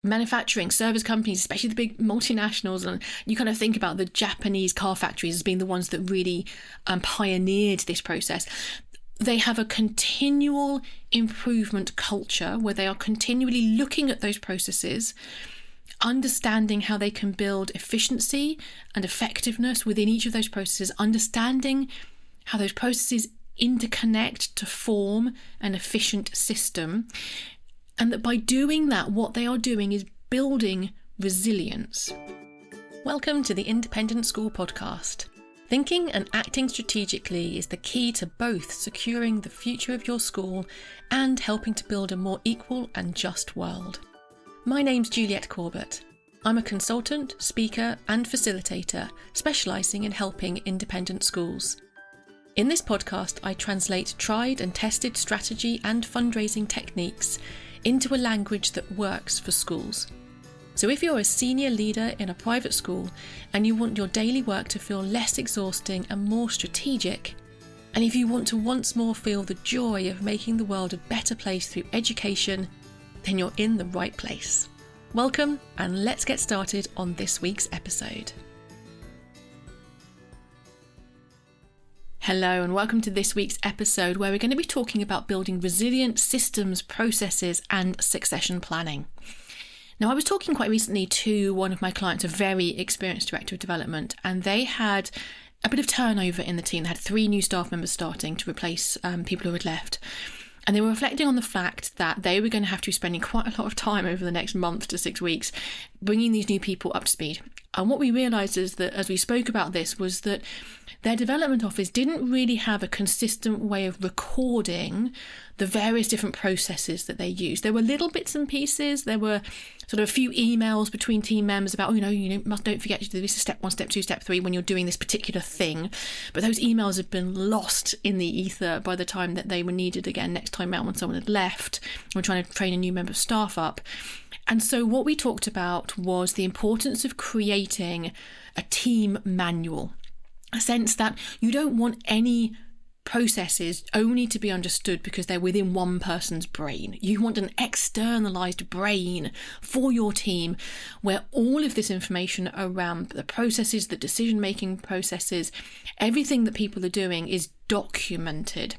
manufacturing service companies, especially the big multinationals, and you kind of think about the Japanese car factories as being the ones that really pioneered this process. They have a continual improvement culture where they are continually looking at those processes, understanding how they can build efficiency and effectiveness within each of those processes, understanding how those processes interconnect to form an efficient system. And that by doing that, what they are doing is building resilience. Welcome to the Independent School Podcast. Thinking and acting strategically is the key to both securing the future of your school and helping to build a more equal and just world. My name's Juliette Corbett. I'm a consultant, speaker and facilitator specialising in helping independent schools. In this podcast, I translate tried and tested strategy and fundraising techniques into a language that works for schools. So if you're a senior leader in a private school and you want your daily work to feel less exhausting and more strategic, and if you want to once more feel the joy of making the world a better place through education, then you're in the right place. Welcome, and let's get started on this week's episode. Hello and welcome to this week's episode where we're going to be talking about building resilient systems, processes and succession planning. Now, I was talking quite recently to one of my clients, a very experienced director of development, and they had a bit of turnover in the team. They had 3 new staff members starting to replace people who had left. And they were reflecting on the fact that they were going to have to be spending quite a lot of time over the next month to 6 weeks bringing these new people up to speed. And what we realised is that as we spoke about this was that their development office didn't really have a consistent way of recording the various different processes that they use. There were little bits and pieces. There were sort of a few emails between team members about, don't forget to do this is step 1, step 2, step 3 when you're doing this particular thing. But those emails had been lost in the ether by the time that they were needed again next time out when someone had left. We're trying to train a new member of staff up. And so what we talked about was the importance of creating a team manual. A sense that you don't want any processes only to be understood because they're within one person's brain. You want an externalized brain for your team where all of this information around the processes, the decision-making processes, everything that people are doing is documented.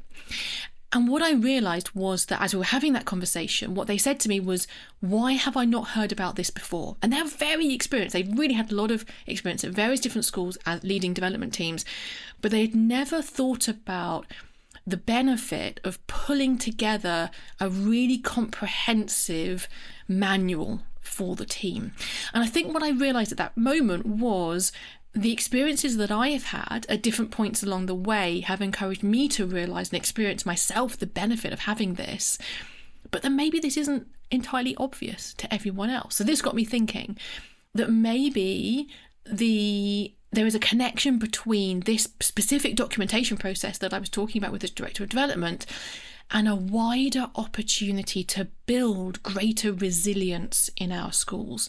And what I realised was that as we were having that conversation, what they said to me was, why have I not heard about this before? And they're very experienced. They've really had a lot of experience at various different schools as leading development teams, but they'd never thought about the benefit of pulling together a really comprehensive manual for the team. And I think what I realised at that moment was the experiences that I have had at different points along the way have encouraged me to realise and experience myself the benefit of having this, but then maybe this isn't entirely obvious to everyone else. So this got me thinking that maybe there is a connection between this specific documentation process that I was talking about with this director of development and a wider opportunity to build greater resilience in our schools.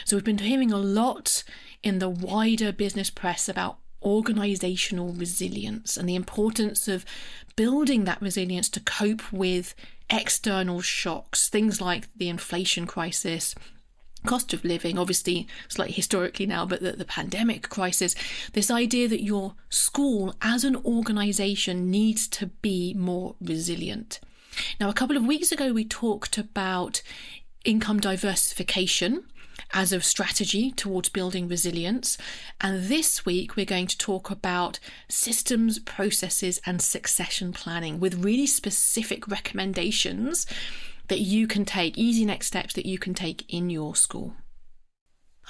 So we've been hearing a lot in the wider business press about organisational resilience and the importance of building that resilience to cope with external shocks, things like the inflation crisis, cost of living, obviously slightly historically now, but the pandemic crisis, this idea that your school as an organisation needs to be more resilient. Now, a couple of weeks ago, we talked about income diversification as a strategy towards building resilience. And this week, we're going to talk about systems, processes, and succession planning with really specific recommendations that you can take, easy next steps that you can take in your school.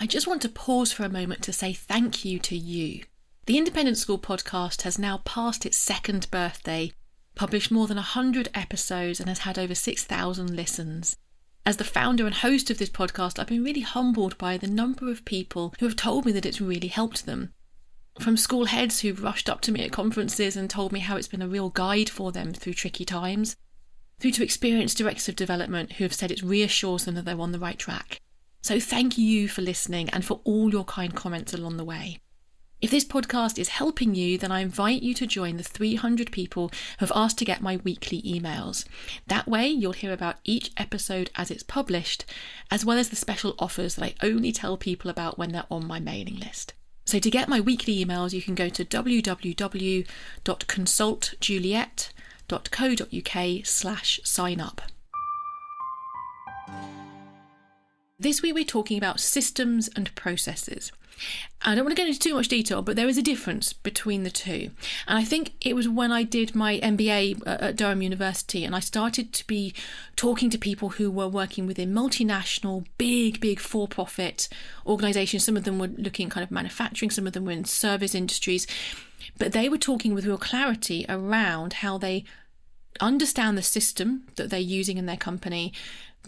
I just want to pause for a moment to say thank you to you. The Independent School Podcast has now passed its 2nd birthday, published more than 100 episodes, and has had over 6,000 listens. As the founder and host of this podcast, I've been really humbled by the number of people who have told me that it's really helped them. From school heads who've rushed up to me at conferences and told me how it's been a real guide for them through tricky times, through to experienced directors of development who have said it reassures them that they're on the right track. So thank you for listening and for all your kind comments along the way. If this podcast is helping you, then I invite you to join the 300 people who have asked to get my weekly emails. That way, you'll hear about each episode as it's published, as well as the special offers that I only tell people about when they're on my mailing list. So to get my weekly emails, you can go to www.consultjuliet.co.uk/sign up. This week we're talking about systems and processes. I don't want to go into too much detail, but there is a difference between the two. And I think it was when I did my MBA at Durham University and I started to be talking to people who were working within multinational, big for-profit organisations. Some of them were looking at kind of manufacturing, some of them were in service industries. But they were talking with real clarity around how they understand the system that they're using in their company,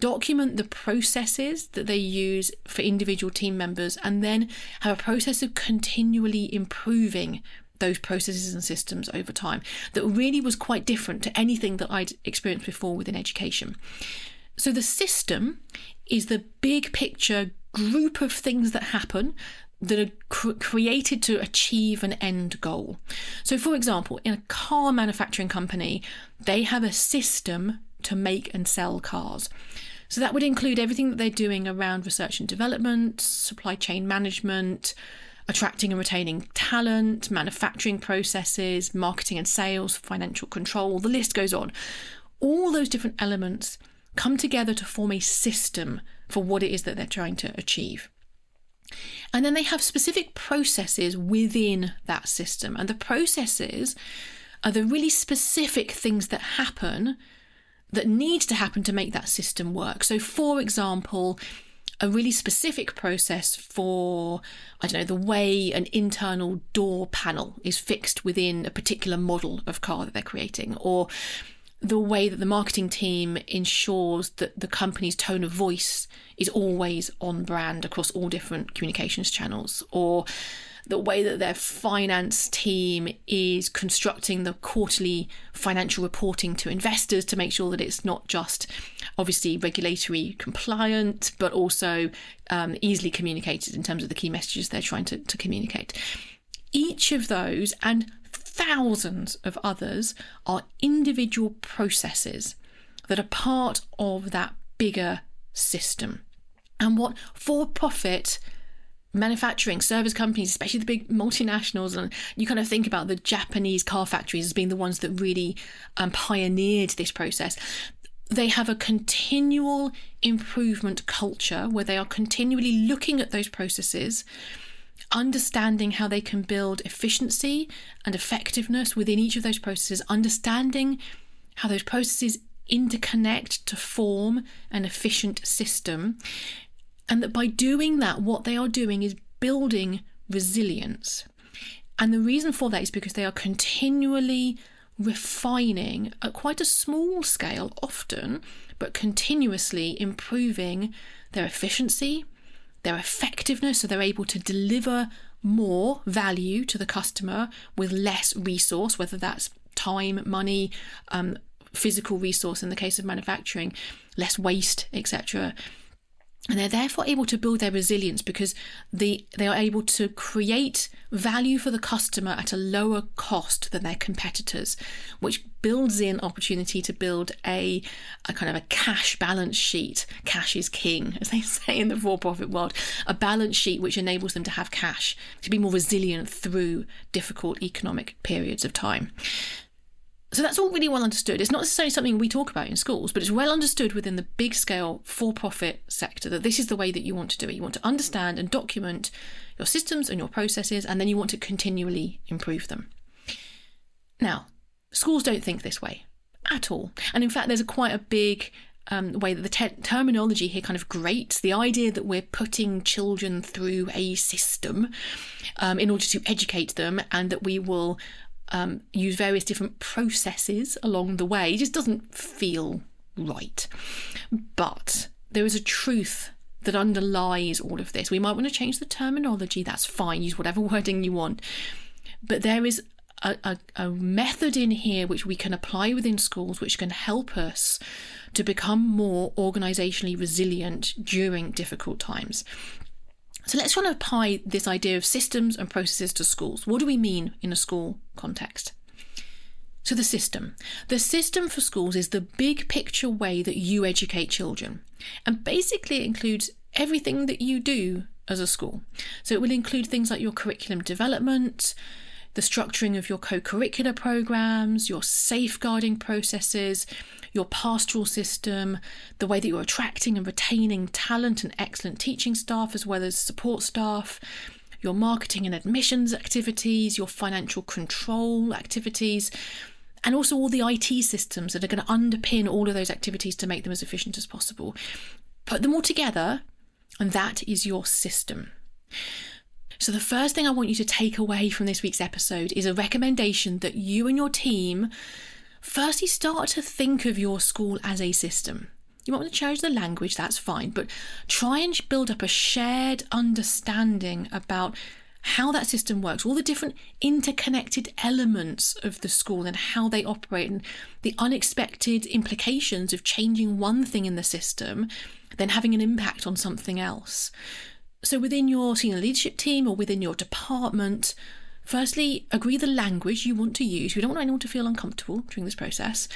document the processes that they use for individual team members, and then have a process of continually improving those processes and systems over time that really was quite different to anything that I'd experienced before within education. So the system is the big picture group of things that happen that are created to achieve an end goal. So for example, in a car manufacturing company, they have a system to make and sell cars. So that would include everything that they're doing around research and development, supply chain management, attracting and retaining talent, manufacturing processes, marketing and sales, financial control, the list goes on. All those different elements come together to form a system for what it is that they're trying to achieve. And then they have specific processes within that system. And the processes are the really specific things that happen that needs to happen to make that system work. So for example, a really specific process for, the way an internal door panel is fixed within a particular model of car that they're creating, or the way that the marketing team ensures that the company's tone of voice is always on brand across all different communications channels, or the way that their finance team is constructing the quarterly financial reporting to investors to make sure that it's not just obviously regulatory compliant, but also easily communicated in terms of the key messages they're trying to communicate. Each of those and thousands of others are individual processes that are part of that bigger system. And what for-profit manufacturing service companies, especially the big multinationals, and you kind of think about the Japanese car factories as being the ones that really pioneered this process. They have a continual improvement culture where they are continually looking at those processes, understanding how they can build efficiency and effectiveness within each of those processes, understanding how those processes interconnect to form an efficient system. And that by doing that, what they are doing is building resilience. And the reason for that is because they are continually refining at quite a small scale often, but continuously improving their efficiency, their effectiveness, so they're able to deliver more value to the customer with less resource, whether that's time, money, physical resource in the case of manufacturing, less waste, etc. And they're therefore able to build their resilience because they are able to create value for the customer at a lower cost than their competitors, which builds in opportunity to build a kind of a cash balance sheet. Cash is king, as they say in the for-profit world. A balance sheet which enables them to have cash, to be more resilient through difficult economic periods of time. So that's all really well understood. It's not necessarily something we talk about in schools, but it's well understood within the big scale for-profit sector that this is the way that you want to do it. You want to understand and document your systems and your processes, and then you want to continually improve them. Now, schools don't think this way at all. And in fact, there's quite a big way that the terminology here kind of grates. The idea that we're putting children through a system in order to educate them, and that we will use various different processes along the way just doesn't feel right. But there is a truth that underlies all of this. We might want to change the terminology, that's fine, use whatever wording you want. But there is a method in here which we can apply within schools which can help us to become more organisationally resilient during difficult times. So let's try to apply this idea of systems and processes to schools. What do we mean in a school context? So the system for schools is the big picture way that you educate children. And basically it includes everything that you do as a school. So it will include things like your curriculum development, the structuring of your co-curricular programs, your safeguarding processes, your pastoral system, the way that you're attracting and retaining talent and excellent teaching staff as well as support staff, your marketing and admissions activities, your financial control activities, and also all the IT systems that are going to underpin all of those activities to make them as efficient as possible. Put them all together, and that is your system. So the first thing I want you to take away from this week's episode is a recommendation that you and your team firstly start to think of your school as a system. You might want to change the language, that's fine, but try and build up a shared understanding about how that system works, all the different interconnected elements of the school and how they operate, and the unexpected implications of changing one thing in the system, then having an impact on something else. So within your senior leadership team or within your department, firstly, agree the language you want to use. We don't want anyone to feel uncomfortable during this process.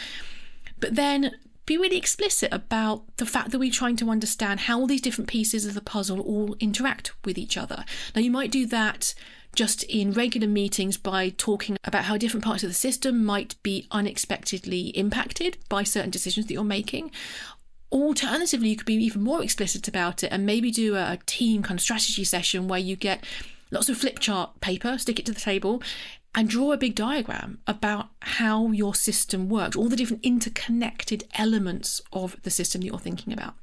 But then be really explicit about the fact that we're trying to understand how all these different pieces of the puzzle all interact with each other. Now, you might do that just in regular meetings by talking about how different parts of the system might be unexpectedly impacted by certain decisions that you're making. Alternatively, you could be even more explicit about it and maybe do a team kind of strategy session where you get lots of flip chart paper, stick it to the table, and draw a big diagram about how your system works, all the different interconnected elements of the system that you're thinking about.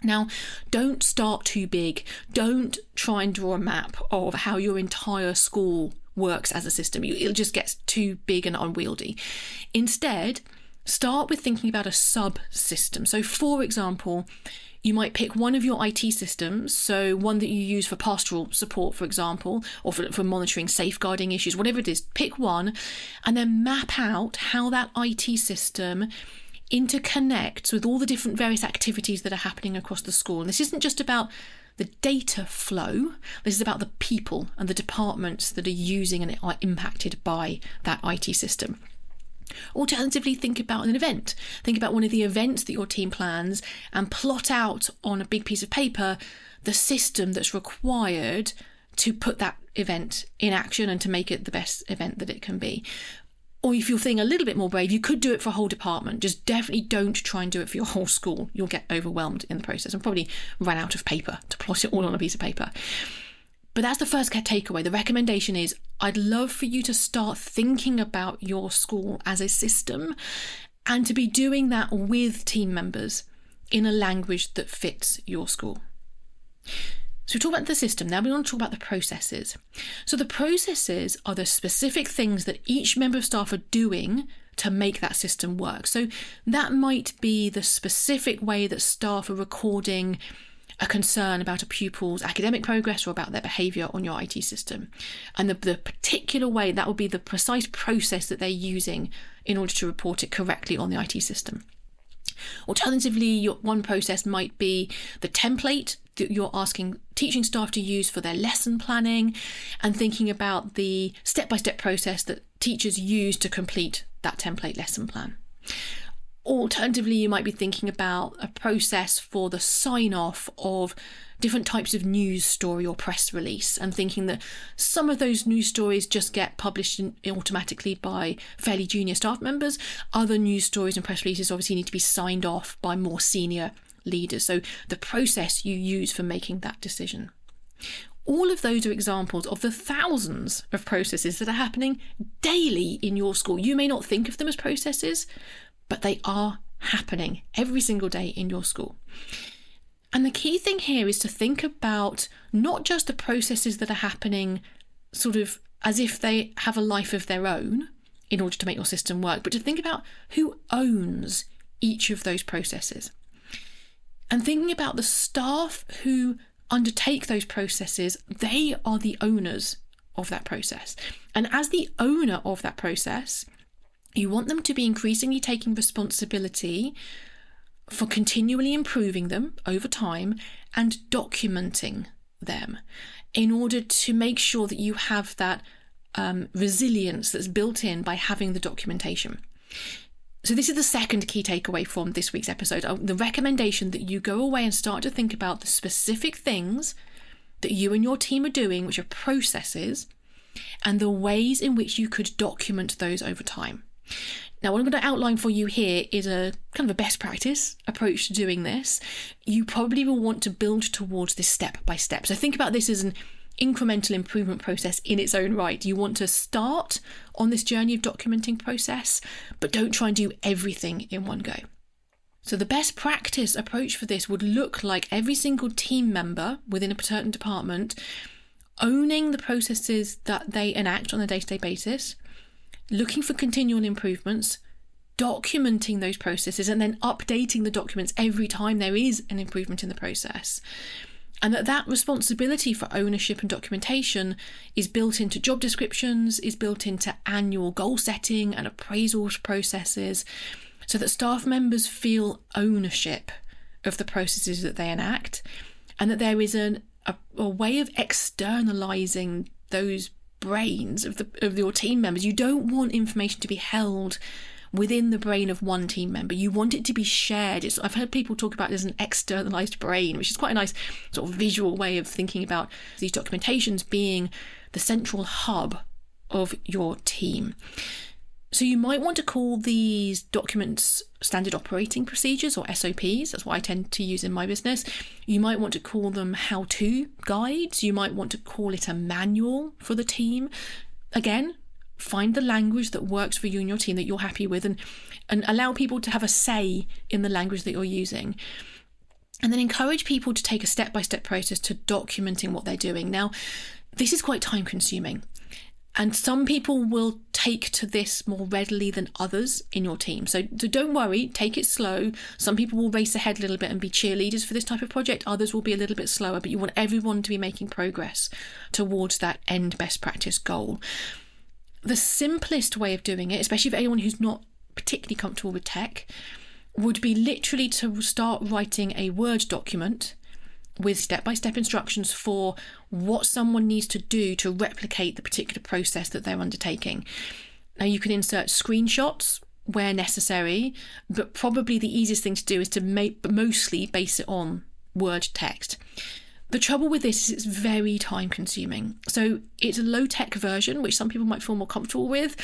Now, don't start too big. Don't try and draw a map of how your entire school works as a system. It'll just get too big and unwieldy. Instead, start with thinking about a subsystem. So, for example, you might pick one of your IT systems, so one that you use for pastoral support, for example, or for monitoring safeguarding issues, whatever it is, pick one and then map out how that IT system interconnects with all the different various activities that are happening across the school. And this isn't just about the data flow, this is about the people and the departments that are using and are impacted by that IT system. Alternatively, think about an event. Think about one of the events that your team plans and plot out on a big piece of paper the system that's required to put that event in action and to make it the best event that it can be. Or if you're feeling a little bit more brave, you could do it for a whole department. Just definitely don't try and do it for your whole school. You'll get overwhelmed in the process and probably run out of paper to plot it all on a piece of paper. But that's the first takeaway. The recommendation is I'd love for you to start thinking about your school as a system and to be doing that with team members in a language that fits your school. So we talk about the system. Now we want to talk about the processes. So the processes are the specific things that each member of staff are doing to make that system work. So that might be the specific way that staff are recording a concern about a pupil's academic progress or about their behaviour on your IT system. And the particular way, that will be the precise process that they're using in order to report it correctly on the IT system. Alternatively, one process might be the template that you're asking teaching staff to use for their lesson planning and thinking about the step-by-step process that teachers use to complete that template lesson plan. Alternatively, you might be thinking about a process for the sign-off of different types of news story or press release and thinking that some of those news stories just get published automatically by fairly junior staff members. Other news stories and press releases obviously need to be signed off by more senior leaders. So the process you use for making that decision. All of those are examples of the thousands of processes that are happening daily in your school. You may not think of them as processes, but they are happening every single day in your school. And the key thing here is to think about not just the processes that are happening sort of as if they have a life of their own in order to make your system work, but to think about who owns each of those processes. And thinking about the staff who undertake those processes, they are the owners of that process. And as the owner of that process, you want them to be increasingly taking responsibility for continually improving them over time and documenting them in order to make sure that you have that resilience that's built in by having the documentation. So this is the second key takeaway from this week's episode. The recommendation that you go away and start to think about the specific things that you and your team are doing, which are processes, and the ways in which you could document those over time. Now, what I'm going to outline for you here is a kind of a best practice approach to doing this. You probably will want to build towards this step by step. So think about this as an incremental improvement process in its own right. You want to start on this journey of documenting process, but don't try and do everything in one go. So the best practice approach for this would look like every single team member within a certain department owning the processes that they enact on a day-to-day basis, looking for continual improvements, documenting those processes, and then updating the documents every time there is an improvement in the process. And that responsibility for ownership and documentation is built into job descriptions, is built into annual goal setting and appraisal processes, so that staff members feel ownership of the processes that they enact, and that there is a way of externalizing those brains of your team members. You don't want information to be held within the brain of one team member. You want it to be shared. I've heard people talk about it as an externalized brain, which is quite a nice sort of visual way of thinking about these documentations being the central hub of your team. So you might want to call these documents standard operating procedures, or SOPs. That's what I tend to use in my business. You might want to call them how-to guides. You might want to call it a manual for the team. Again, find the language that works for you and your team, that you're happy with, and allow people to have a say in the language that you're using. And then encourage people to take a step-by-step process to documenting what they're doing. Now, this is quite time-consuming. And some people will take to this more readily than others in your team. So don't worry, take it slow. Some people will race ahead a little bit and be cheerleaders for this type of project. Others will be a little bit slower, but you want everyone to be making progress towards that end best practice goal. The simplest way of doing it, especially for anyone who's not particularly comfortable with tech, would be literally to start writing a Word document with step-by-step instructions for what someone needs to do to replicate the particular process that they're undertaking. Now, you can insert screenshots where necessary, but probably the easiest thing to do is to mostly base it on Word text. The trouble with this is it's very time-consuming. So it's a low-tech version, which some people might feel more comfortable with,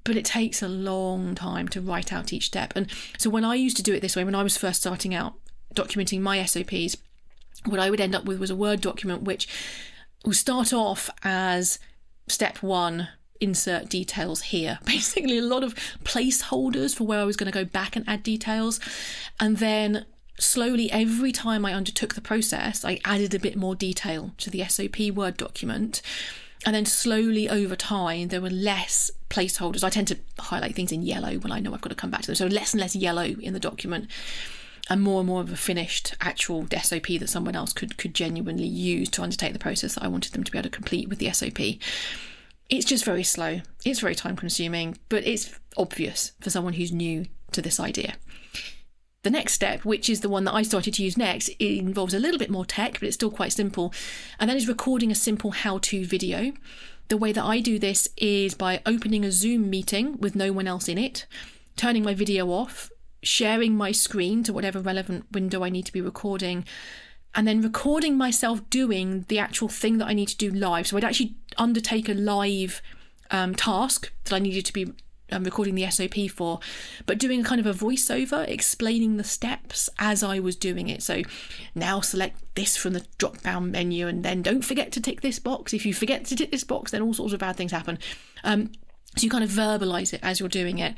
but it takes a long time to write out each step. And so when I used to do it this way, when I was first starting out documenting my SOPs, what I would end up with was a Word document which will start off as step 1, insert details here. Basically, a lot of placeholders for where I was going to go back and add details. And then slowly, every time I undertook the process, I added a bit more detail to the SOP Word document. And then slowly over time, there were less placeholders. I tend to highlight things in yellow when I know I've got to come back to them. So less and less yellow in the document, and more of a finished actual SOP that someone else could genuinely use to undertake the process that I wanted them to be able to complete with the SOP. It's just very slow. It's very time consuming, but it's obvious for someone who's new to this idea. The next step, which is the one that I started to use next, it involves a little bit more tech, but it's still quite simple. And that is recording a simple how-to video. The way that I do this is by opening a Zoom meeting with no one else in it, turning my video off, sharing my screen to whatever relevant window I need to be recording, and then recording myself doing the actual thing that I need to do live. So I'd actually undertake a live task that I needed to be recording the SOP for, but doing a kind of a voiceover explaining the steps as I was doing it. So now select this from the drop down menu, and then don't forget to tick this box. If you forget to tick this box, then all sorts of bad things happen. So you kind of verbalise it as you're doing it.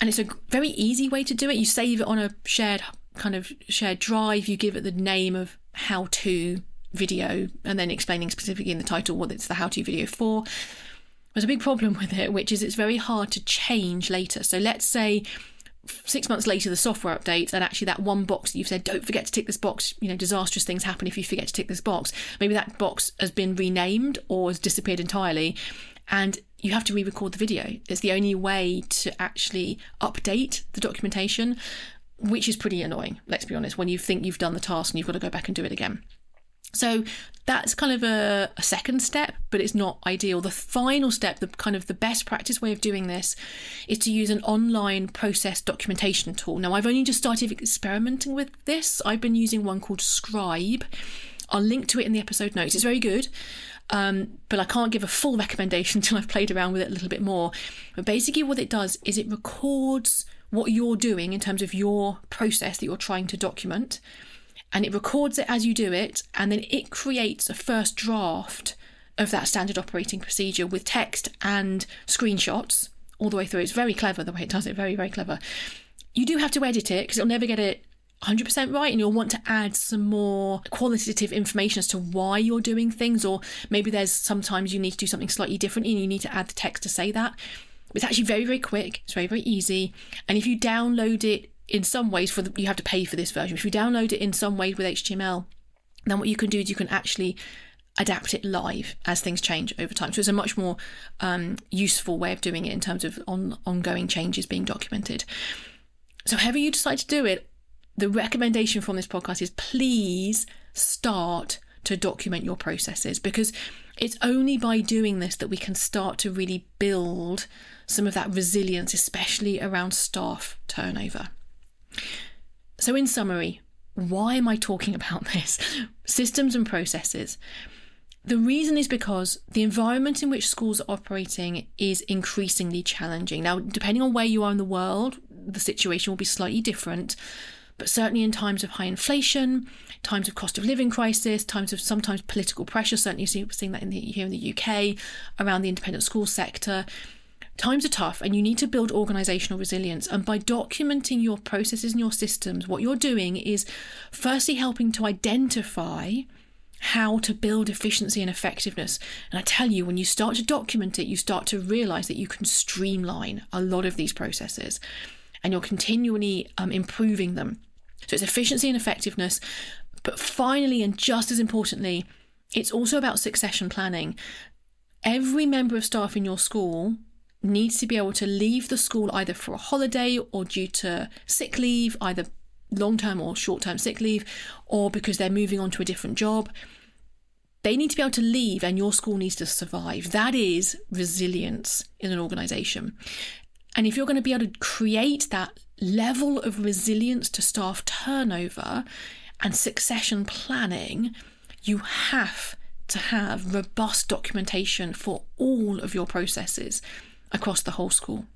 And it's a very easy way to do it. You save it on a shared drive. You give it the name of how-to video, and then explaining specifically in the title what it's the how-to video for. There's a big problem with it, which is it's very hard to change later. So let's say 6 months later, the software updates, and actually that one box that you've said, don't forget to tick this box, disastrous things happen if you forget to tick this box. Maybe that box has been renamed or has disappeared entirely, and you have to re-record the video. It's the only way to actually update the documentation, which is pretty annoying, let's be honest, when you think you've done the task and you've got to go back and do it again. So that's kind of a second step, but it's not ideal. The final step, the best practice way of doing this, is to use an online process documentation tool. Now, I've only just started experimenting with this. I've been using one called Scribe. I'll link to it in the episode notes. It's very good, but I can't give a full recommendation until I've played around with it a little bit more. But basically what it does is it records what you're doing in terms of your process that you're trying to document, and it records it as you do it, and then it creates a first draft of that standard operating procedure with text and screenshots all the way through. It's very clever the way it does it, very, very clever. You do have to edit it because it'll never get it 100% right, and you'll want to add some more qualitative information as to why you're doing things, or maybe there's sometimes you need to do something slightly differently and you need to add the text to say that. It's actually very, very quick. It's very, very easy. And if you download it in some ways, you have to pay for this version. If you download it in some way with HTML, then what you can do is you can actually adapt it live as things change over time. So it's a much more useful way of doing it in terms of ongoing changes being documented. So however you decide to do it, the recommendation from this podcast is please start to document your processes, because it's only by doing this that we can start to really build some of that resilience, especially around staff turnover. So in summary, why am I talking about this? Systems and processes. The reason is because the environment in which schools are operating is increasingly challenging. Now, depending on where you are in the world, the situation will be slightly different. But certainly in times of high inflation, times of cost of living crisis, times of sometimes political pressure, certainly seeing that here in the UK, around the independent school sector, times are tough and you need to build organisational resilience. And by documenting your processes and your systems, what you're doing is firstly helping to identify how to build efficiency and effectiveness. And I tell you, when you start to document it, you start to realise that you can streamline a lot of these processes, and you're continually improving them. So it's efficiency and effectiveness. But finally, and just as importantly, it's also about succession planning. Every member of staff in your school needs to be able to leave the school either for a holiday or due to sick leave, either long-term or short-term sick leave, or because they're moving on to a different job. They need to be able to leave and your school needs to survive. That is resilience in an organisation. And if you're going to be able to create that level of resilience to staff turnover and succession planning, you have to have robust documentation for all of your processes across the whole school.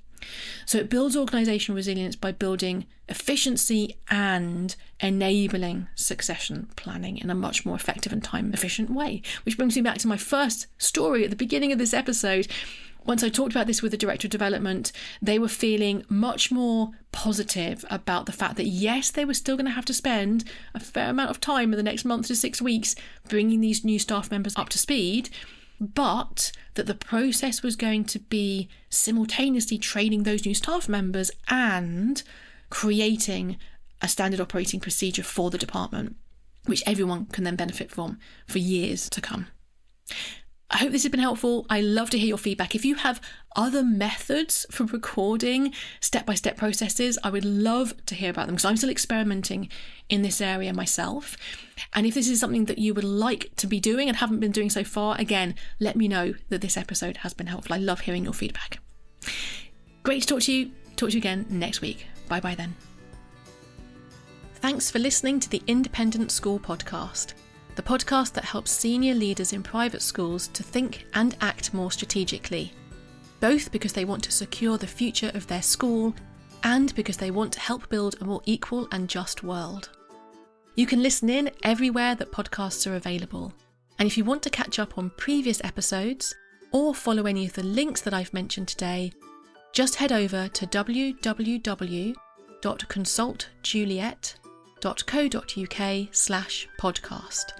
So it builds organisational resilience by building efficiency and enabling succession planning in a much more effective and time-efficient way. Which brings me back to my first story at the beginning of this episode. Once I talked about this with the Director of Development, they were feeling much more positive about the fact that, yes, they were still going to have to spend a fair amount of time in the next month to 6 weeks bringing these new staff members up to speed, but that the process was going to be simultaneously training those new staff members and creating a standard operating procedure for the department, which everyone can then benefit from for years to come. I hope this has been helpful. I love to hear your feedback. If you have other methods for recording step-by-step processes, I would love to hear about them because I'm still experimenting in this area myself. And if this is something that you would like to be doing and haven't been doing so far, again, let me know that this episode has been helpful. I love hearing your feedback. Great to talk to you. Talk to you again next week. Bye-bye then. Thanks for listening to the Independent School Podcast, the podcast that helps senior leaders in private schools to think and act more strategically, both because they want to secure the future of their school and because they want to help build a more equal and just world. You can listen in everywhere that podcasts are available. And if you want to catch up on previous episodes or follow any of the links that I've mentioned today, just head over to www.consultjuliet.co.uk/podcast.